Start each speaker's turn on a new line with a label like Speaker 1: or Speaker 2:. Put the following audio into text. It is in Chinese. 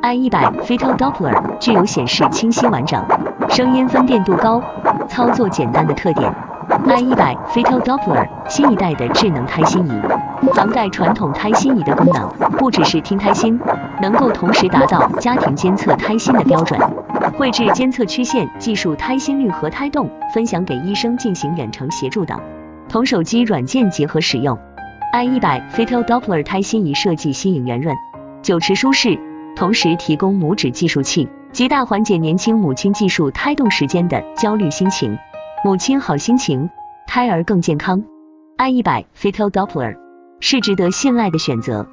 Speaker 1: i100 Fetal Doppler 具有显示清晰完整、声音分辨度高、操作简单的特点。i100 Fetal Doppler 新一代的智能胎心仪，涵盖传统胎心仪的功能，不只是听胎心，能够同时达到家庭监测胎心的标准，绘制监测曲线、计数胎心率和胎动，分享给医生进行远程协助等，同手机软件结合使用。i100 Fetal Doppler 胎心仪设计新颖圆润，久持舒适，同时提供拇指计数器，极大缓解年轻母亲计数胎动时间的焦虑心情。母亲好心情，胎儿更健康。i100 Fetal Doppler 是值得信赖的选择。